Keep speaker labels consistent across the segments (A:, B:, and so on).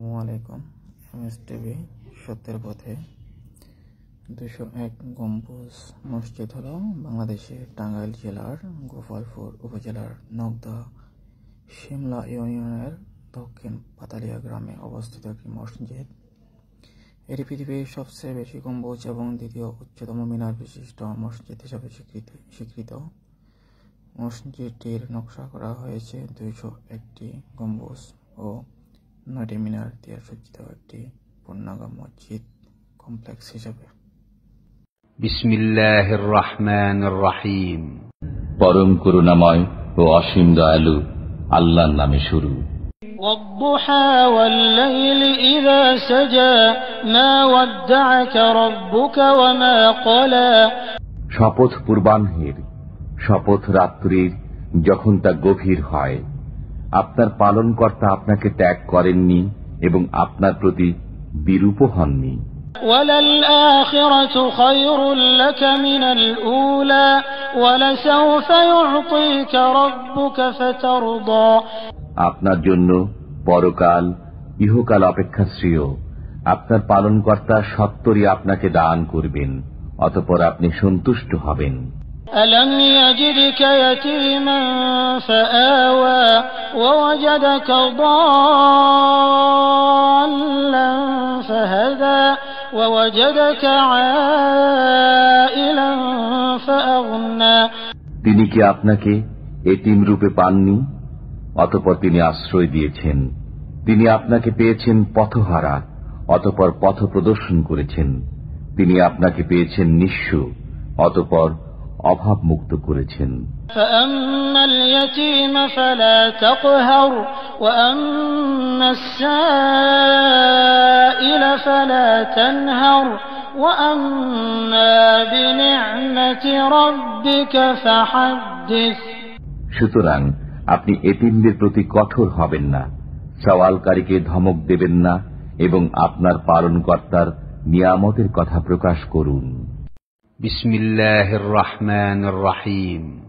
A: আসসালামু আলাইকুম। MS TV সত্যের পথে 201 গম্বুজ মসজিদ হলো বাংলাদেশের টাঙ্গাইল জেলার গোপালপুর উপজেলার নগদা শিমলা ইউনিয়নের দক্ষিণ পাতালিয়া গ্রামে অবস্থিত একটি মসজিদ। এটি পৃথিবীর সবচেয়ে বেশি গম্বুজ এবং দ্বিতীয় উচ্চতম মিনার বিশিষ্ট মসজিদ হিসাবে স্বীকৃত। মসজিদটির নকশা করা হয়েছে 201টি গম্বুজ ও 9টি মিনার দিয়ে সজ্জিত একটি পূর্ণাঙ্গ মসজিদ কমপ্লেক্স হিসাবে।
B: বিসমিল্লাহির রহমানির রহিম।
C: পরম করুণাময় ও অসীম দয়ালু আল্লাহর নামে শুরু।
D: والضحى والليل إذا سجى ما ودعك ربك وما قلى।
C: শপথ পূর্বাহ্নের, শপথ রাত্রির যখন তা গভীর হয়, আপনার পালনকর্তা আপনাকে ত্যাগ করেননি এবং আপনার প্রতি বিরূপ হননি।
D: وَلَلْآخِرَةُ خَيْرٌ لَكَ مِنَ الْأُولَى وَلَسَوْفَ يُعْطِيكَ رَبُّكَ فَتَرْضَى।
C: আপনার জন্য পরকাল ইহকাল অপেক্ষা শ্রেয়। আপনার পালনকর্তা সত্তরই আপনাকে দান করবেন, অতঃপর আপনি সন্তুষ্ট হবেন।
D: أَلَمْ يَجِدْكَ يَتِيمًا فَآوَى وَوَجَدَكَ ضَالًّا فَهَدَى وَوَجَدَكَ عَائِلًا فَأَغْنَى।
C: তিনি কি আপনাকে এতিম রূপে পাননি? অতঃপর তিনি আশ্রয় দিয়েছেন। তিনি আপনাকে পেয়েছেন পথহারা, অতঃপর পথ প্রদর্শন করেছেন। তিনি আপনাকে পেয়েছেন নিঃস্ব, অতঃপর অভাব মুক্ত করেছেন।
D: فَأَمَّا الْيَتِيمَ فَلَا تَقْهَرْ وَأَمَّا السَّائِلَ فَلَا تَنْهَرْ وَأَمَّا بِنِعْمَةِ رَبِّكَ فَحَدِّثْ।
C: সুতরাং আপনি এতিমদের প্রতি কঠোর হবেন না, সওয়ালকারীকে ধমক দেবেন না এবং আপনার পালনকর্তার নিয়ামতের কথা প্রকাশ করুন।
B: বিসমিল্লাহির রহমানির রহিম।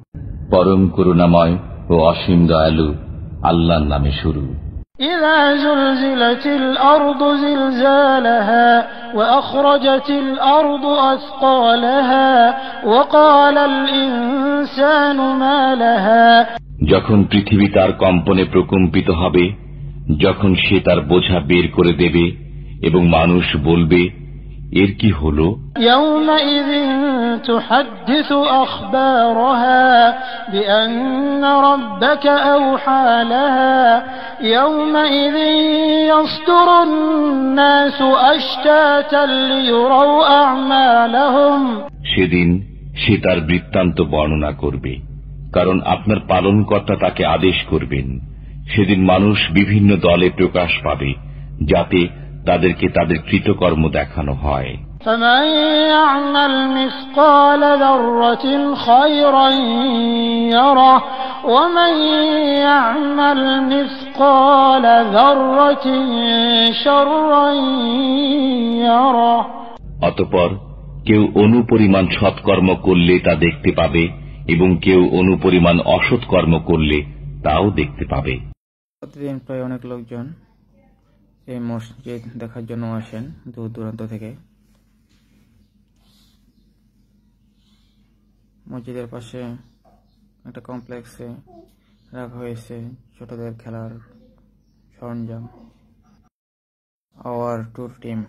C: পরম করুণাময় ও অসীম দয়ালু আল্লাহর নামে শুরু।
D: إِذَا زُلْزِلَتِ الْأَرْضُ زِلْزَالَهَا وَأَخْرَجَتِ الْأَرْضُ أَثْقَالَهَا وَقَالَ الْإِنسَانُ مَا لَهَا।
C: যখন পৃথিবী তার কম্পনে প্রকম্পিত হবে, যখন সে তার বোঝা বের করে দেবে এবং মানুষ বলবে, এর কি হলো?
D: يَوْمَئِذٍ تُحَدِّثُ أَخْبَارَهَا بِأَنَّ رَبَّكَ أَوْحَى لَهَا يَوْمَئِذٍ يَصْدُرُ النَّاسُ أَشْتَاتًا لِيُرَوْا أَعْمَالَهُمْ।
C: সেদিন সে তার বৃত্তান্ত বর্ণনা করবে, কারণ আপনার পালনকর্তা তাকে আদেশ করবেন। সেদিন মানুষ বিভিন্ন দলে প্রকাশ পাবে, যাতে তাদেরকে তাদের কৃতকর্ম দেখানো হয়।
D: فَمَن يَعْمَلْ مِثْقَالَ ذَرَّةٍ خَيْرًا يَرَهُ وَمَن يَعْمَلْ مِثْقَالَ ذَرَّةٍ شَرًّا يَرَهُ।
C: অতঃপর কেউ অনুপরিমাণ সৎকর্ম করলে তা দেখতে পাবে এবং কেউ অনুপরিমাণ অসৎকর্ম করলে তাও দেখতে পাবে।
A: প্রতিদিন প্রায় অনেক লোকজন এই মসজিদ দেখার জন্য আসেন দূর দূরান্ত থেকে। মসজিদের পাশে একটা কমপ্লেক্সে রাখা হয়েছে ছোটদের খেলার সরঞ্জাম। Our tour team.